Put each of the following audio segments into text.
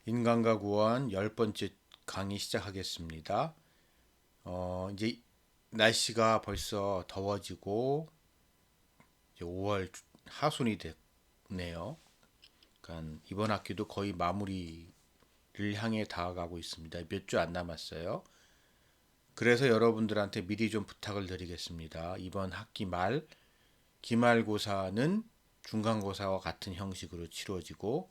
인간과 구원 10번째 강의 시작하겠습니다. 이제 날씨가 벌써 더워지고 이제 5월 하순이 됐네요. 그러니까 이번 학기도 거의 마무리를 향해 다가가고 있습니다. 몇 주 안 남았어요. 그래서 여러분들한테 미리 좀 부탁을 드리겠습니다. 이번 학기 말 기말고사는 중간고사와 같은 형식으로 치러지고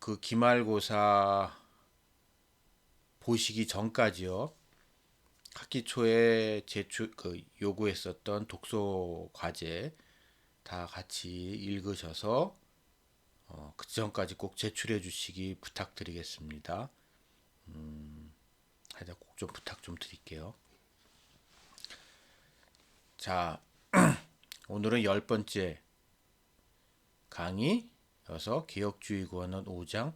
그 기말고사 보시기 전까지요. 학기 초에 요구했었던 독서 과제 다 같이 읽으셔서 그 전까지 꼭 제출해 주시기 부탁드리겠습니다. 하여튼 꼭 좀 부탁 좀 드릴게요. 자, 오늘은 10번째 강의여서 개혁주의권은 5장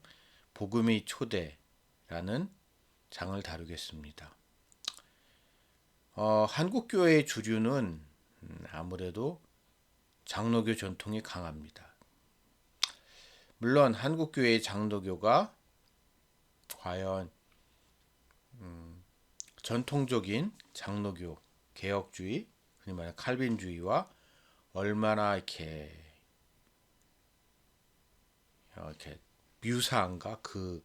복음의 초대라는 장을 다루겠습니다. 한국교회의 주류는 아무래도 장로교 전통이 강합니다. 물론 한국교회의 장로교가 과연 전통적인 장로교 개혁주의, 흔히 말하는 칼빈주의와 얼마나 이렇게 유사한가, 그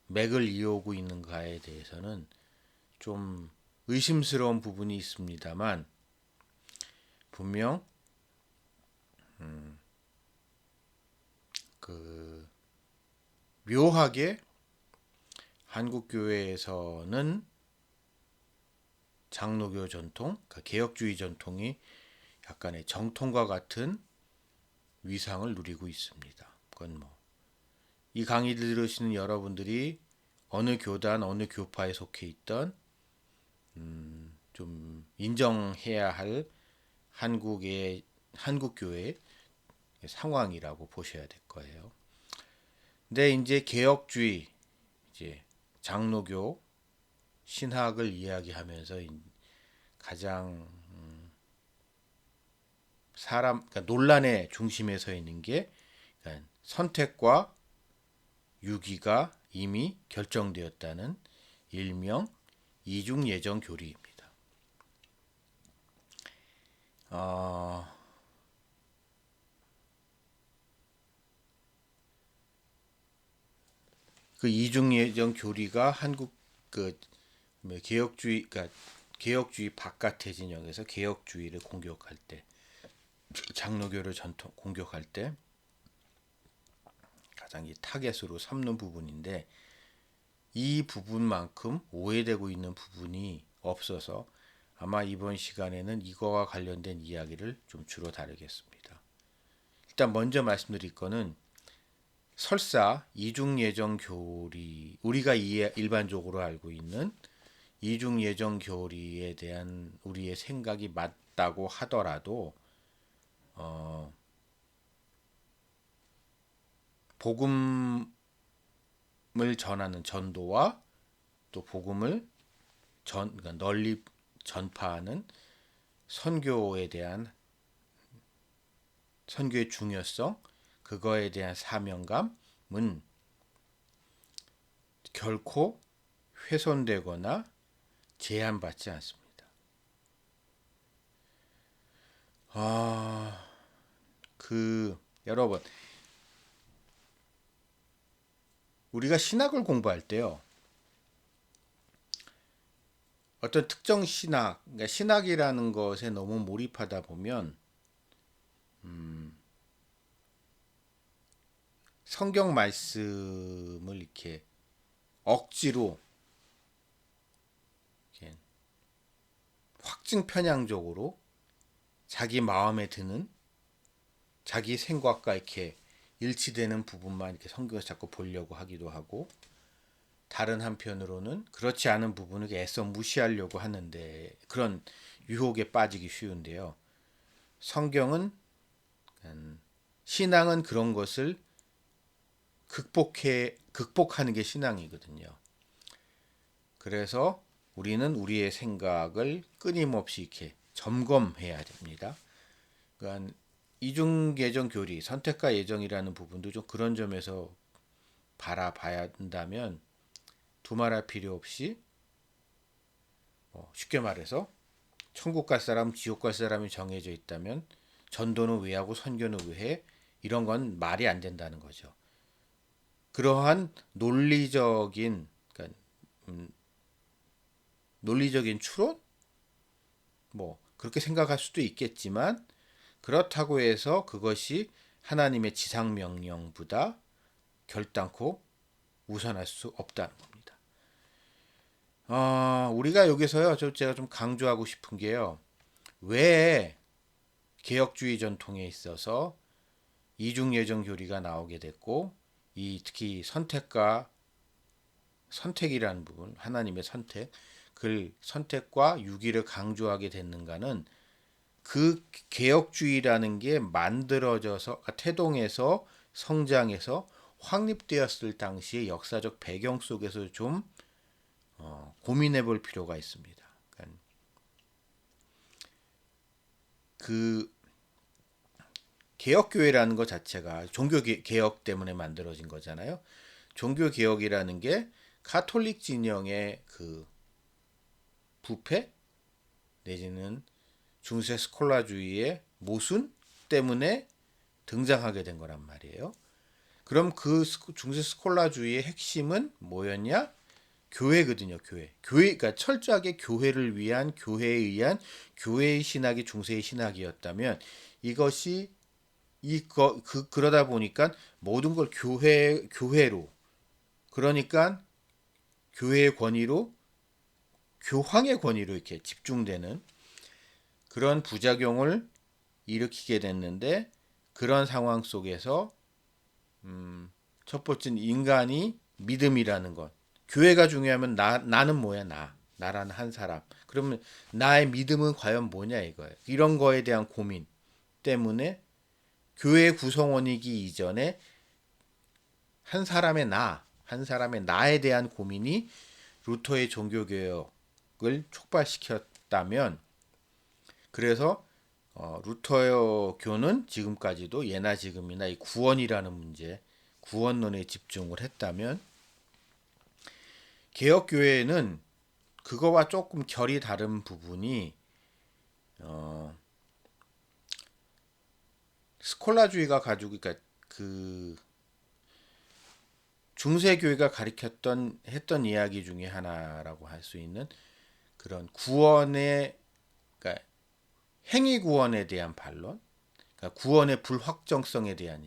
맥을 이어오고 있는가에 대해서는 좀 의심스러운 부분이 있습니다만 분명 그 묘하게 한국 교회에서는 장로교 전통, 그러니까 개혁주의 전통이 약간의 정통과 같은 위상을 누리고 있습니다. 그건 이 강의 들으시는 여러분들이 어느 교단, 어느 교파에 속해 있던 좀 인정해야 할 한국 교회의 상황이라고 보셔야 될 거예요. 근데 이제 개혁주의, 이제 장로교 신학을 이야기하면서 가장 그러니까 논란의 중심에 서 있는 게 그러니까 선택과 유기가 이미 결정되었다는 일명 이중 예정 교리입니다. 그 이중 예정 교리가 한국 그 개혁주의, 그러니까 개혁주의 바깥의 진영에서 개혁주의를 공격할 때, 장로교를 전통 공격할 때 가장 이 타겟으로 삼는 부분인데, 이 부분만큼 오해되고 있는 부분이 없어서 아마 이번 시간에는 이거와 관련된 이야기를 좀 주로 다루겠습니다. 일단 먼저 말씀드릴 거는 설사 이중 예정 교리, 우리가 일반적으로 알고 있는 이중 예정 교리에 대한 우리의 생각이 맞다고 하더라도 복음을 전하는 전도와 또 복음을 그러니까 널리 전파하는 선교에 대한 선교의 중요성, 그거에 대한 사명감은 결코 훼손되거나 제한받지 않습니다. 여러분, 우리가 신학을 공부할 때요, 어떤 특정 신학, 그러니까 신학이라는 것에 너무 몰입하다 보면 성경 말씀을 이렇게 억지로 이렇게 확증 편향적으로 자기 마음에 드는 자기 생각과 이렇게 일치되는 부분만 이렇게 성경에서 자꾸 보려고 하기도 하고, 다른 한편으로는 그렇지 않은 부분을 애써 무시하려고 하는데 그런 유혹에 빠지기 쉬운데요. 성경은 신앙은 그런 것을 극복하는 게 신앙이거든요. 그래서 우리는 우리의 생각을 끊임없이 이렇게 점검해야 됩니다. 그러니까 이중 예정 교리, 선택과 예정이라는 부분도 좀 그런 점에서 바라봐야 한다면 두말할 필요 없이 쉽게 말해서 천국 갈 사람, 지옥 갈 사람이 정해져 있다면 전도는 왜 하고 선교는 왜 해? 이런 건 말이 안 된다는 거죠. 그러한 논리적인 그러니까 논리적인 추론 뭐 그렇게 생각할 수도 있겠지만 그렇다고 해서 그것이 하나님의 지상 명령보다 결단코 우선할 수 없다는 겁니다. 우리가 여기서요, 제가 좀 강조하고 싶은 게요, 왜 개혁주의 전통에 있어서 이중예정 교리가 나오게 됐고, 특히 선택이라는 부분, 하나님의 선택과 유기를 강조하게 됐는가는 그 개혁주의라는 게 만들어져서 태동에서 성장해서 확립되었을 당시의 역사적 배경 속에서 좀 고민해 볼 필요가 있습니다. 그러니까 그 개혁교회라는 것 자체가 종교개혁 때문에 만들어진 거잖아요. 종교개혁이라는 게 가톨릭 진영의 그 부패 내지는 중세 스콜라주의의 모순 때문에 등장하게 된 거란 말이에요. 그럼 그 중세 스콜라주의의 핵심은 뭐였냐? 교회거든요. 교회. 그러니까 철저하게 교회를 위한 교회에 의한 교회의 신학이 중세의 신학이었다면 이것이 그러다 보니까 모든 걸 교회로 그러니까 교회의 권위로 교황의 권위로 이렇게 집중되는 그런 부작용을 일으키게 됐는데 그런 상황 속에서 첫 번째 인간이 믿음이라는 것. 교회가 중요하면 나는 뭐야 나라는 한 사람. 그러면 나의 믿음은 과연 뭐냐 이거예요. 이런 거에 대한 고민 때문에 교회 구성원이기 이전에 한 사람의 나에 대한 고민이 루터의 종교개혁을 촉발시켰다면 그래서 루터의 교는 지금까지도 예나 지금이나 이 구원이라는 문제, 구원론에 집중을 했다면 개혁교회는 그거와 조금 결이 다른 부분이 스콜라주의가 가지고 그러니까 그 중세교회가 했던 이야기 중에 하나라고 할 수 있는 그런 구원의 그러니까 행위 구원에 대한 반론, 그러니까 구원의 불확정성에 대한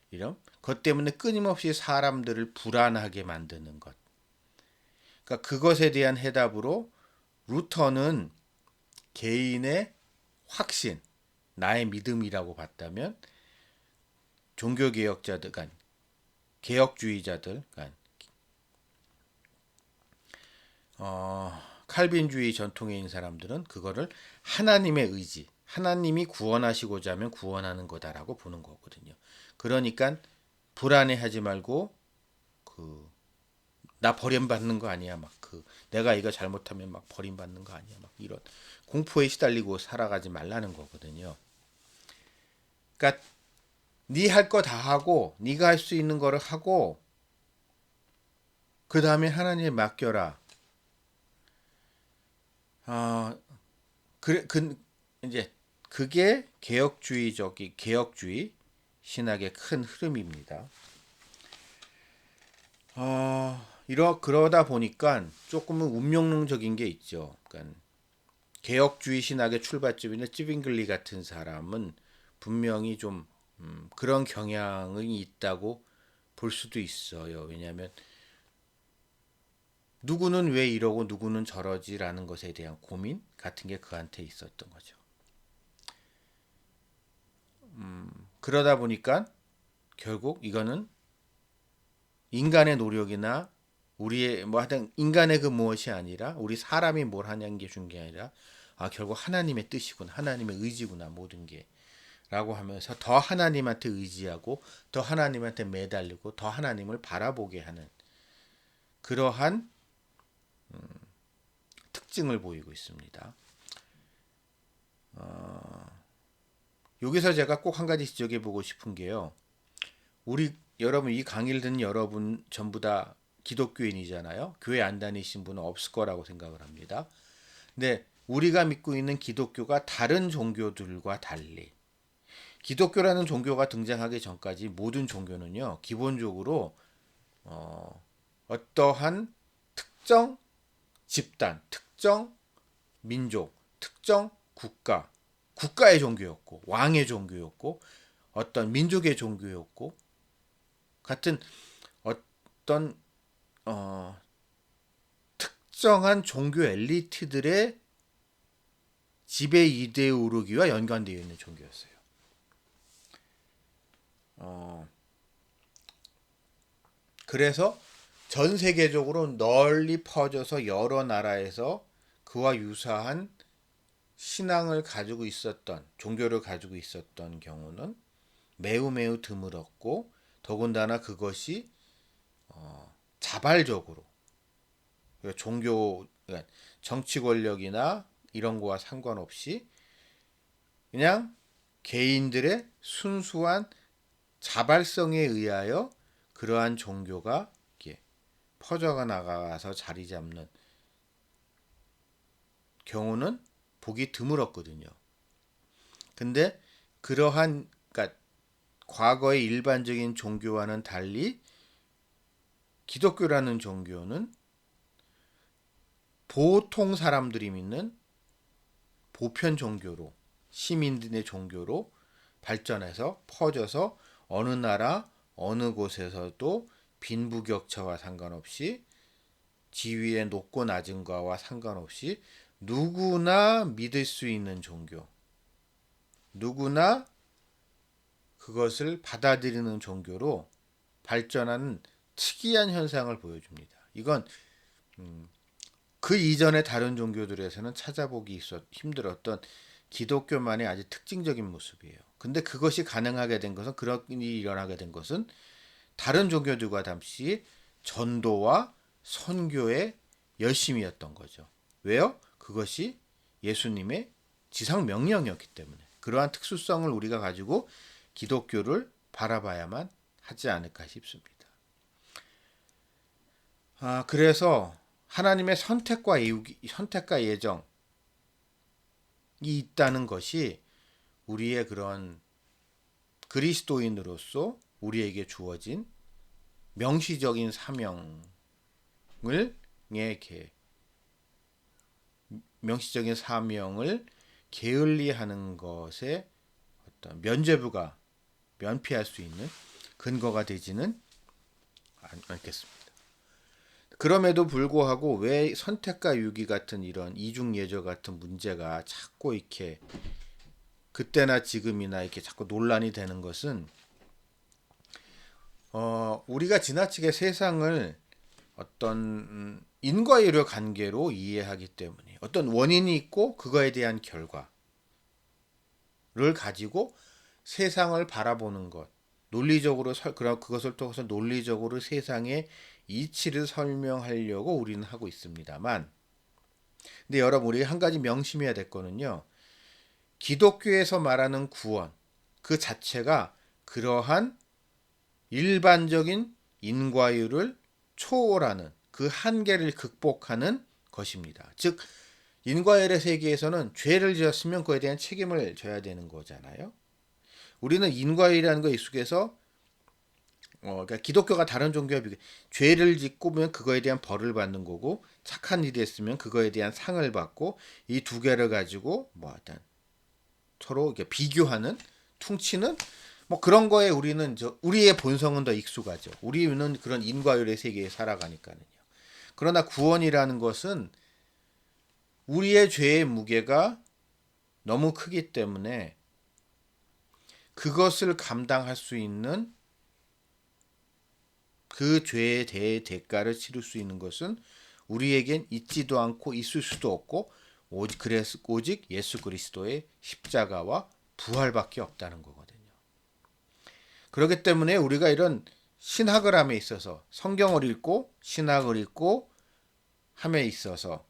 이런 것 때문에 끊임없이 사람들을 불안하게 만드는 것. 그러니까 그것에 대한 해답으로 루터는 개인의 확신, 나의 믿음이라고 봤다면 종교개혁자들, 그러니까 개혁주의자들, 그러니까 칼빈주의 전통에 있는 사람들은 그거를 하나님의 의지, 하나님이 구원하시고자 하면 구원하는 거다라고 보는 거거든요. 그러니까 불안해하지 말고 나 버림받는 거 아니야 내가 이거 잘못하면 막 버림받는 거 아니야 막 이런 공포에 시달리고 살아가지 말라는 거거든요. 그러니까 네 할 거 다 하고 네가 할 수 있는 거를 하고 그 다음에 하나님에 맡겨라. 이제 그게 개혁주의 신학의 큰 흐름입니다. 그러다 보니까 조금은 운명론적인 게 있죠. 그러니까 개혁주의 신학의 출발점인 찌빙글리 같은 사람은 분명히 좀 그런 경향이 있다고 볼 수도 있어요. 왜냐하면 누구는 왜 이러고 누구는 저러지라는 것에 대한 고민 같은 게 그한테 있었던 거죠. 그러다 보니까 결국 이거는 인간의 노력이나 우리의 하여튼 인간의 그 무엇이 아니라 우리 사람이 뭘 하냐는 게 중요한 게 아니라 결국 하나님의 뜻이구나, 하나님의 의지구나 모든 게 라고 하면서 더 하나님한테 의지하고 더 하나님한테 매달리고 더 하나님을 바라보게 하는 그러한 특징을 보이고 있습니다. 여기서 제가 꼭 한 가지 지적해 보고 싶은 게요. 우리 여러분 이 강의를 듣는 여러분 전부 다 기독교인이잖아요. 교회 안 다니신 분은 없을 거라고 생각을 합니다. 근데 우리가 믿고 있는 기독교가 다른 종교들과 달리 기독교라는 종교가 등장하기 전까지 모든 종교는요 기본적으로 어떠한 특정 집단, 특정 민족, 특정 국가의 종교였고 왕의 종교였고 어떤 민족의 종교였고 같은 어떤 특정한 종교 엘리트들의 지배 이데올로기와 연관되어 있는 종교였어요. 그래서 전 세계적으로 널리 퍼져서 여러 나라에서 그와 유사한 신앙을 가지고 있었던 종교를 가지고 있었던 경우는 매우 드물었고 더군다나 그것이 자발적으로 종교 정치 권력이나 이런 거와 상관없이 그냥 개인들의 순수한 자발성에 의하여 그러한 종교가 퍼져가 나가서 자리 잡는 경우는 보기 드물었거든요. 근데 그러한 그러니까 과거의 일반적인 종교와는 달리 기독교라는 종교는 보통 사람들이 믿는 보편 종교로 시민들의 종교로 발전해서 퍼져서 어느 나라 어느 곳에서도 빈부격차와 상관없이 지위의 높고 낮은가와 상관없이 누구나 믿을 수 있는 종교, 누구나 그것을 받아들이는 종교로 발전하는 특이한 현상을 보여줍니다. 이건 그 이전의 다른 종교들에서는 찾아보기 힘들었던 기독교만의 아주 특징적인 모습이에요. 근데 그것이 가능하게 된 것은 그런 일이 일어나게 된 것은 다른 종교들과 당시 전도와 선교의 열심이었던 거죠. 왜요? 그것이 예수님의 지상 명령이었기 때문에 그러한 특수성을 우리가 가지고 기독교를 바라봐야만 하지 않을까 싶습니다. 그래서 하나님의 선택과 예정이 있다는 것이 우리의 그런 그리스도인으로서 우리에게 주어진 명시적인 사명을 명시적인 사명을 게을리하는 것에 어떤 면피할 수 있는 근거가 되지는 않겠습니다. 그럼에도 불구하고 왜 선택과 유기 같은 이런 이중 예절 같은 문제가 자꾸 이렇게 그때나 지금이나 이렇게 자꾸 논란이 되는 것은 우리가 지나치게 세상을 어떤 인과율의 관계로 이해하기 때문에 어떤 원인이 있고 그거에 대한 결과를 가지고 세상을 바라보는 것, 논리적으로 그것을 통해서 논리적으로 세상의 이치를 설명하려고 우리는 하고 있습니다만, 근데 여러분 우리 한 가지 명심해야 될 거는요. 기독교에서 말하는 구원 그 자체가 그러한 일반적인 인과율을 초월하는 그 한계를 극복하는 것입니다. 즉 인과율의 세계에서는 죄를 지었으면 그에 대한 책임을 져야 되는 거잖아요. 우리는 인과율이라는 거 익숙해서 그러니까 기독교가 다른 종교와 비교해 죄를 짓고면 그거에 대한 벌을 받는 거고 착한 일이 했으면 그거에 대한 상을 받고 이 두 개를 가지고 일단 서로 이렇게 비교하는 퉁치는 그런 거에 우리의 본성은 더 익숙하죠. 우리는 그런 인과율의 세계에 살아가니까요. 그러나 구원이라는 것은 우리의 죄의 무게가 너무 크기 때문에 그것을 감당할 수 있는 그 죄에 대해 대가를 치를 수 있는 것은 우리에겐 있지도 않고 있을 수도 없고 오직 예수 그리스도의 십자가와 부활밖에 없다는 거거든요. 그렇기 때문에 우리가 이런 신학을 함에 있어서 성경을 읽고 신학을 읽고 함에 있어서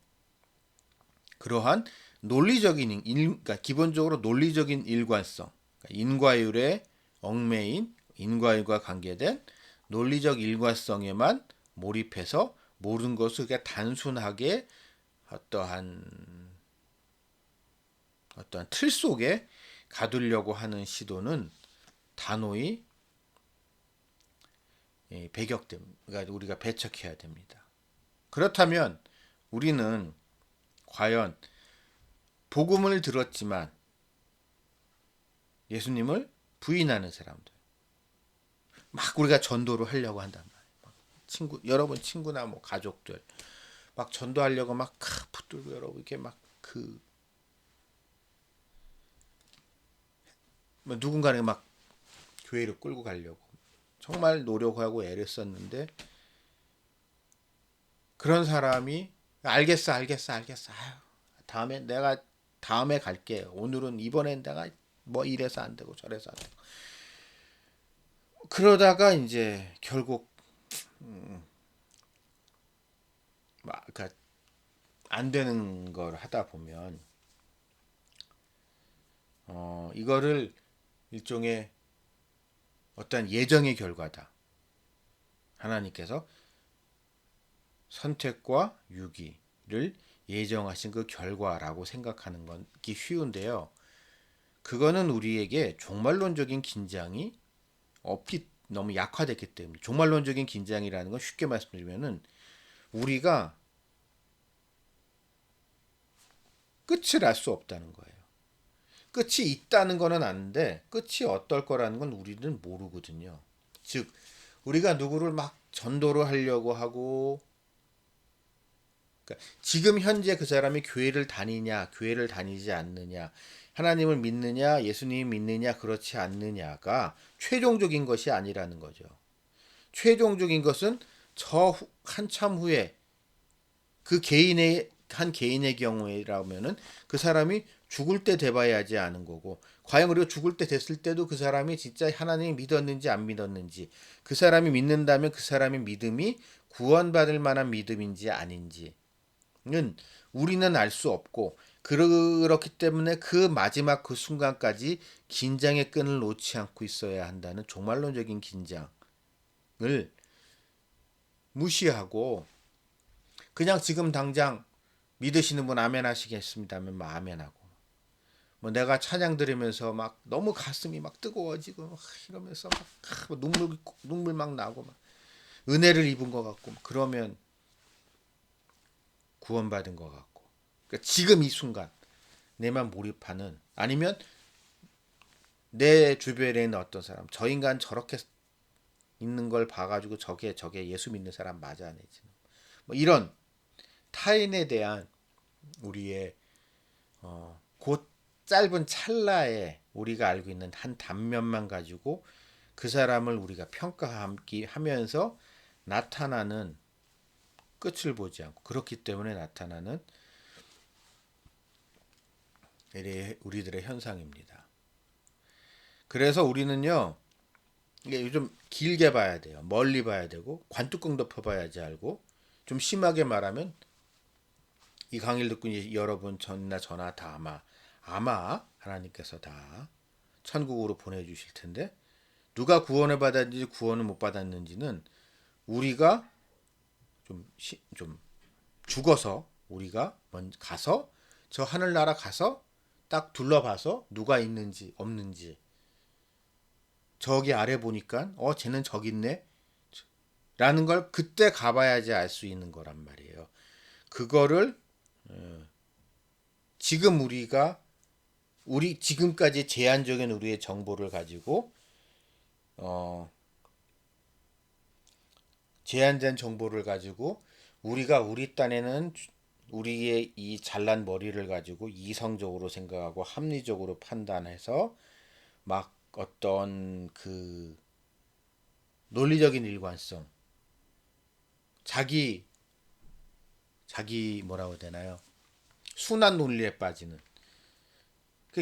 그러한 논리적인 그러니까 기본적으로 논리적인 일관성, 인과율의 얽매인 인과율과 관계된 논리적 일관성에만 몰입해서 모든 것을 그냥 단순하게 어떠한 틀 속에 가두려고 하는 시도는 단호히 그러니까 우리가 배척해야 됩니다. 그렇다면 우리는 과연 복음을 들었지만 예수님을 부인하는 사람들, 막 우리가 전도를 하려고 한단 말이에요. 여러분 친구나 뭐 가족들 막 전도하려고 막 붙들고 여러분 이렇게 막 누군가는 막 교회를 끌고 가려고 정말 노력하고 애를 썼는데 그런 사람이 알겠어. 아유, 내가 다음에 갈게. 오늘은 이번엔 내가 뭐 이래서 안 되고 저래서 안 되고. 그러다가 이제 결국 그러니까 안 되는 걸 하다 보면 이거를 일종의 어떤 예정의 결과다. 하나님께서 선택과 유기를 예정하신 그 결과라고 생각하는 건기 쉬운데요. 그거는 우리에게 종말론적인 긴장이 너무 약화됐기 때문에 종말론적인 긴장이라는 건 쉽게 말씀드리면은 우리가 끝을 알 수 없다는 거예요. 끝이 있다는 거는 아는데 끝이 어떨 거라는 건 우리는 모르거든요. 즉 우리가 누구를 막 전도를 하려고 하고 그러니까 지금 현재 그 사람이 교회를 다니냐 교회를 다니지 않느냐 하나님을 믿느냐 예수님 믿느냐 그렇지 않느냐가 최종적인 것이 아니라는 거죠. 최종적인 것은 한참 후에 그 한 개인의 경우라면은 그 사람이 죽을 때 돼봐야지 아는 거고 과연 그리고 죽을 때 됐을 때도 그 사람이 진짜 하나님을 믿었는지 안 믿었는지 그 사람이 믿는다면 그 사람의 믿음이 구원받을 만한 믿음인지 아닌지는 우리는 알 수 없고 그렇기 때문에 그 마지막 그 순간까지 긴장의 끈을 놓지 않고 있어야 한다는 종말론적인 긴장을 무시하고 그냥 지금 당장 믿으시는 분 아멘 하시겠습니다 하면 뭐 아멘 하고 뭐 내가 찬양 들으면서 막 너무 가슴이 막 뜨거워지고 막 이러면서 막 눈물 막 나고 막 은혜를 입은 것 같고 그러면 구원받은 것 같고 그러니까 지금 이 순간 내만 몰입하는 아니면 내 주변에 있는 어떤 사람 저 인간 저렇게 있는 걸 봐가지고 저게 예수 믿는 사람 맞아 내지 뭐 이런 타인에 대한 우리의 곧 짧은 찰나에 우리가 알고 있는 한 단면만 가지고 그 사람을 우리가 평가하면서 나타나는 끝을 보지 않고 그렇기 때문에 나타나는 우리들의 현상입니다. 그래서 우리는요 이게 요즘 길게 봐야 돼요. 멀리 봐야 되고 관뚜껑 덮어봐야지 알고 좀 심하게 말하면 이 강의를 듣고 이제 여러분 전나 저나 다 아마 하나님께서 다 천국으로 보내주실 텐데 누가 구원을 받았는지 구원을 못 받았는지는 우리가 좀 죽어서 우리가 먼저 가서 저 하늘나라 가서 딱 둘러봐서 누가 있는지 없는지 저기 아래 보니까 쟤는 저기 있네 라는 걸 그때 가봐야지 알 수 있는 거란 말이에요. 그거를 지금 우리 지금까지 제한적인 우리의 정보를 가지고 제한된 정보를 가지고 우리가 우리 딴에는 우리의 이 잘난 머리를 가지고 이성적으로 생각하고 합리적으로 판단해서 막 어떤 그 논리적인 일관성 자기 뭐라고 해야 되나요? 순환 논리에 빠지는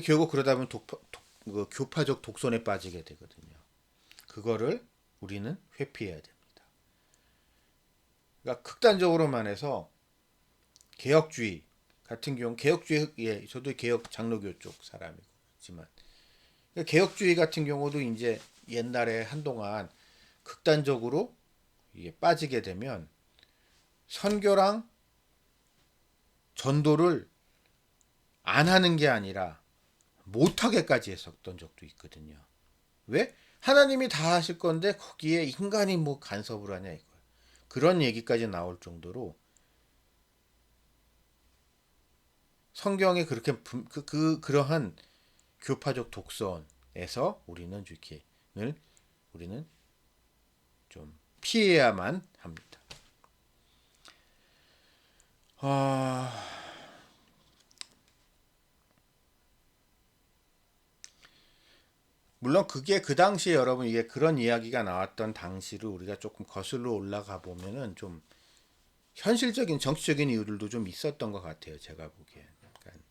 결국 그러다 보면 교파적 독선에 빠지게 되거든요. 그거를 우리는 회피해야 됩니다. 그러니까 극단적으로만 해서 개혁주의 같은 경우 개혁주의 저도 개혁 장로교 쪽 사람이지만 개혁주의 같은 경우도 이제 옛날에 한동안 극단적으로 이게 빠지게 되면 선교랑 전도를 안 하는 게 아니라 못하게까지 했었던 적도 있거든요. 왜? 하나님이 다 하실 건데 거기에 인간이 뭐 간섭을 하냐 이거예요. 그런 얘기까지 나올 정도로 성경에 그렇게 그러한 교파적 독선에서 우리는 이렇게 늘 우리는 좀 피해야만 합니다. 물론 그게 그 당시에 여러분 이게 그런 이야기가 나왔던 당시를 우리가 조금 거슬러 올라가 보면은 좀 현실적인 정치적인 이유들도 좀 있었던 것 같아요. 제가 보기엔. 그러니까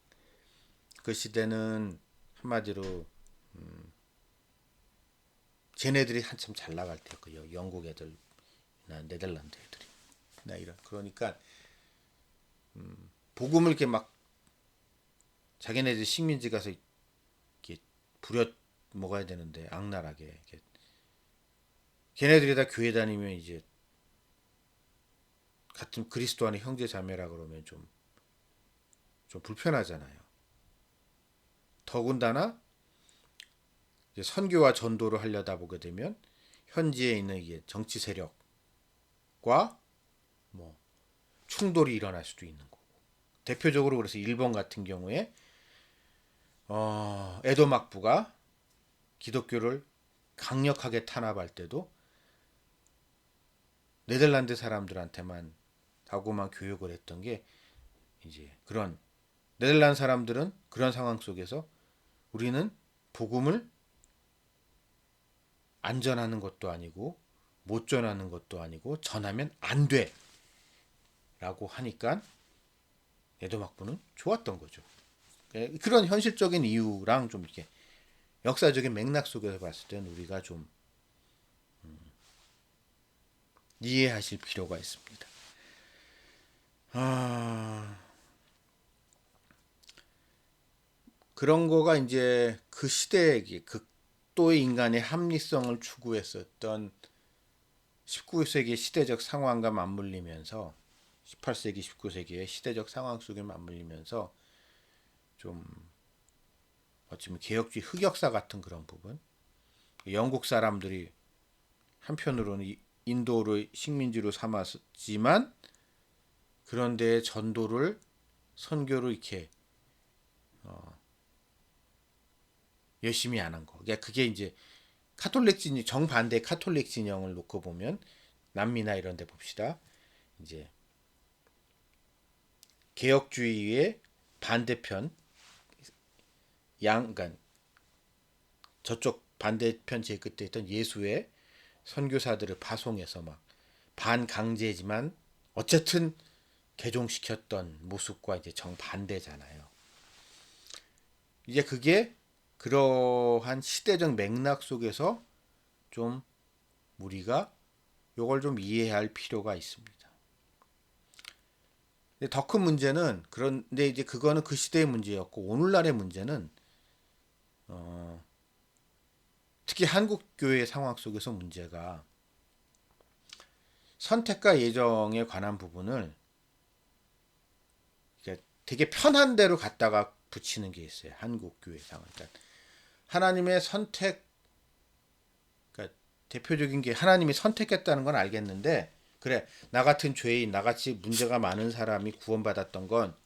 그 시대는 한마디로 쟤네들이 한참 잘 나갈 때였고요. 영국 애들나 네덜란드 애들이 나 이런 그러니까 복음을 이렇게 막 자기네들 식민지 가서 이렇게 부려 먹어야 되는데 악랄하게 이렇게. 걔네들이 다 교회 다니면 이제 같은 그리스도 안의 형제 자매라 그러면 좀 불편하잖아요. 더군다나 이제 선교와 전도를 하려다 보게 되면 현지에 있는 이게 정치 세력과 뭐 충돌이 일어날 수도 있는 거고. 대표적으로 그래서 일본 같은 경우에 에도 막부가 기독교를 강력하게 탄압할 때도 네덜란드 사람들한테만 하고만 교육을 했던 게 이제 그런 네덜란드 사람들은 그런 상황 속에서 우리는 복음을 안 전하는 것도 아니고 못 전하는 것도 아니고 전하면 안 돼 라고 하니까 에도막부는 좋았던 거죠. 그런 현실적인 이유랑 좀 이렇게 역사적인 맥락 속에서 봤을 때는 우리가 좀 이해하실 필요가 있습니다. 그런 거가 이제 그 시대의 극도의 인간의 합리성을 추구했었던 19세기 시대적 상황과 맞물리면서 18세기, 19세기의 시대적 상황 속에 맞물리면서 좀 어쩌면 개혁주의 흑역사 같은 그런 부분. 영국 사람들이 한편으로는 인도를 식민지로 삼았지만 그런데 전도를 선교를 이렇게 열심히 안 한 거. 그러니까 그게 이제 카톨릭 진영 정반대 카톨릭 진영을 놓고 보면 남미나 이런 데 봅시다. 이제 개혁주의의 반대편 그러니까 저쪽 반대편 제 끝에 있던 예수의 선교사들을 파송해서 막 반강제지만 어쨌든 개종시켰던 모습과 이제 정반대잖아요. 이제 그게 그러한 시대적 맥락 속에서 좀 우리가 이걸 좀 이해할 필요가 있습니다. 더 큰 문제는 그런데 이제 그거는 그 시대의 문제였고 오늘날의 문제는 특히 한국 교회의 상황 속에서 문제가 선택과 예정에 관한 부분을 되게 편한 대로 갖다가 붙이는 게 있어요. 한국 교회 상황. 그러니까 하나님의 선택, 그러니까 대표적인 게 하나님이 선택했다는 건 알겠는데, 그래 나 같은 죄인, 나같이 문제가 많은 사람이 구원받았던 건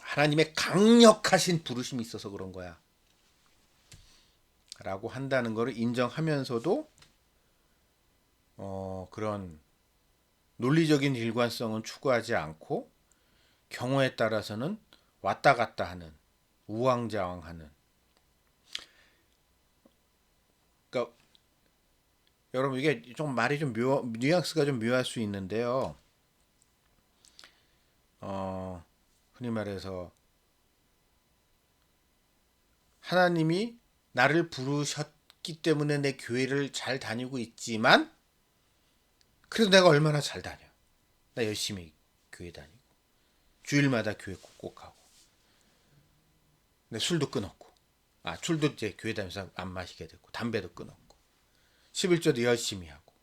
하나님의 강력하신 부르심이 있어서 그런 거야. 라고 한다는 것을 인정하면서도 그런 논리적인 일관성은 추구하지 않고 경우에 따라서는 왔다 갔다 하는 우왕좌왕하는. 그러니까 여러분 이게 좀 말이 좀 뉘앙스가 좀 묘할 수 있는데요. 흔히 말해서 하나님이 나를 부르셨기 때문에 내 교회를 잘 다니고 있지만 그래도 내가 얼마나 잘 다녀. 나 열심히 교회 다니고 주일마다 교회 꼭 가고 내 술도 끊었고 술도 이제 교회 다니면서 안 마시게 됐고 담배도 끊었고 11조도 열심히 하고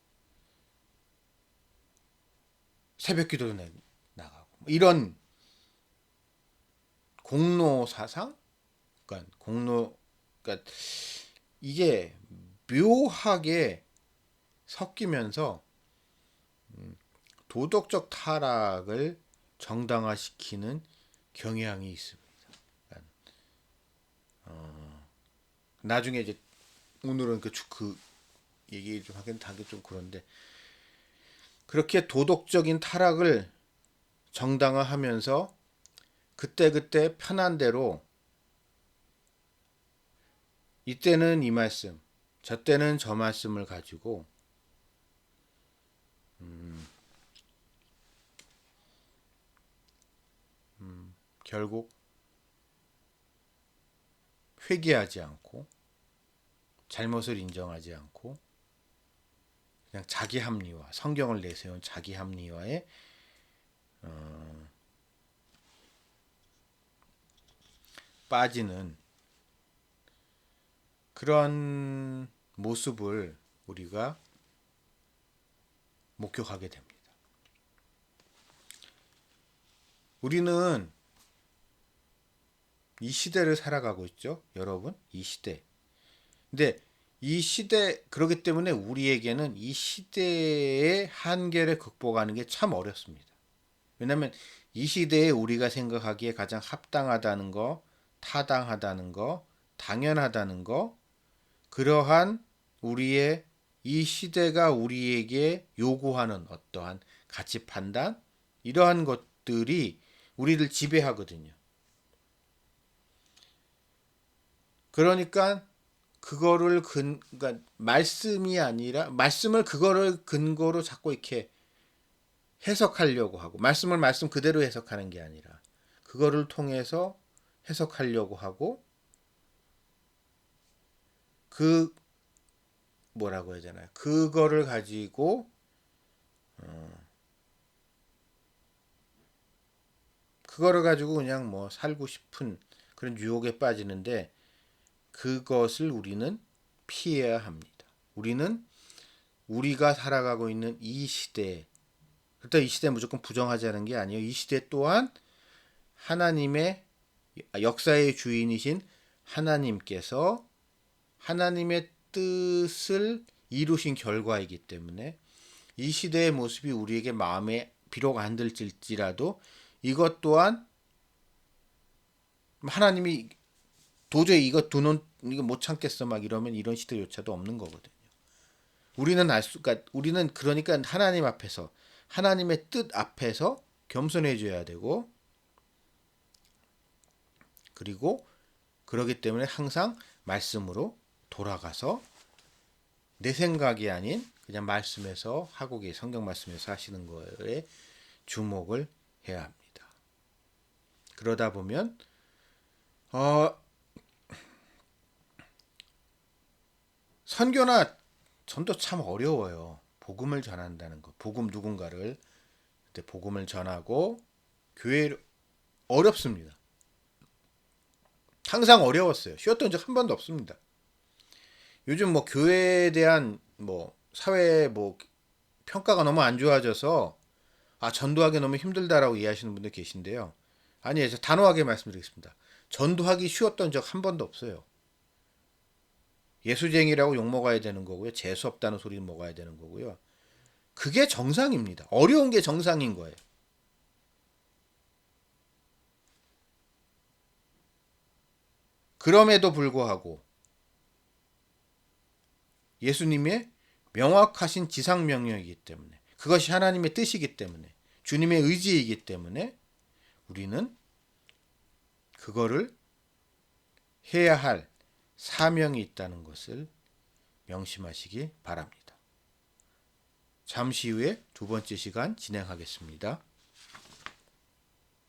새벽 기도도 나가고 이런 공로 사상? 그러니까 이게 묘하게 섞이면서 도덕적 타락을 정당화시키는 경향이 있습니다. 그러니까 나중에 이제 오늘은 그 얘기 좀 하긴 좀 그런데 그렇게 도덕적인 타락을 정당화하면서 그때그때 편한 대로 이때는 이 말씀, 저 때는 저 말씀을 가지고 결국 회개하지 않고 잘못을 인정하지 않고 그냥 자기 합리화, 성경을 내세운 자기 합리화에 빠지는 그런 모습을 우리가 목격하게 됩니다. 우리는 이 시대를 살아가고 있죠, 여러분. 이 시대. 근데 이 시대 그렇기 때문에 우리에게는 이 시대의 한계를 극복하는 게 참 어렵습니다. 왜냐하면 이 시대에 우리가 생각하기에 가장 합당하다는 거, 타당하다는 거, 당연하다는 거, 그러한 우리의 이 시대가 우리에게 요구하는 어떠한 가치 판단, 이러한 것들이 우리를 지배하거든요. 그러니까 그거를 그러니까 말씀이 아니라 말씀을 그거를 근거로 자꾸 이렇게 해석하려고 하고 말씀을 말씀 그대로 해석하는 게 아니라 그거를 통해서 해석하려고 하고 그 뭐라고 해야 되나요? 그거를 가지고 그냥 뭐 살고 싶은 그런 유혹에 빠지는데 그것을 우리는 피해야 합니다. 우리는 우리가 살아가고 있는 이 시대, 그렇다고 이 시대 무조건 부정하자는 게 아니에요. 이 시대 또한 하나님의 역사의 주인이신 하나님께서 하나님의 뜻을 이루신 결과이기 때문에 이 시대의 모습이 우리에게 마음에 비록 안 들지라도 이것 또한 하나님이 도저히 이거 못 참겠어 막 이러면 이런 시대조차도 없는 거거든요. 우리는 그러니까 하나님 앞에서 하나님의 뜻 앞에서 겸손해져야 되고 그리고 그러기 때문에 항상 말씀으로 돌아가서 내 생각이 아닌 그냥 말씀에서 하고 성경 말씀에서 하시는 거에 주목을 해야 합니다. 그러다 보면 선교나 전도 참 어려워요. 복음을 전한다는 거. 누군가를 복음을 전하고 교회 어렵습니다. 항상 어려웠어요. 쉬웠던 적 한 번도 없습니다. 요즘 뭐 교회에 대한 뭐 사회 뭐 평가가 너무 안 좋아져서 전도하기 너무 힘들다라고 이해하시는 분들 계신데요. 아니에요. 단호하게 말씀드리겠습니다. 전도하기 쉬웠던 적 한 번도 없어요. 예수쟁이라고 욕 먹어야 되는 거고요. 재수 없다는 소리는 먹어야 되는 거고요. 그게 정상입니다. 어려운 게 정상인 거예요. 그럼에도 불구하고 예수님의 명확하신 지상명령이기 때문에 그것이 하나님의 뜻이기 때문에 주님의 의지이기 때문에 우리는 그거를 해야 할 사명이 있다는 것을 명심하시기 바랍니다. 잠시 후에 두 번째 시간 진행하겠습니다.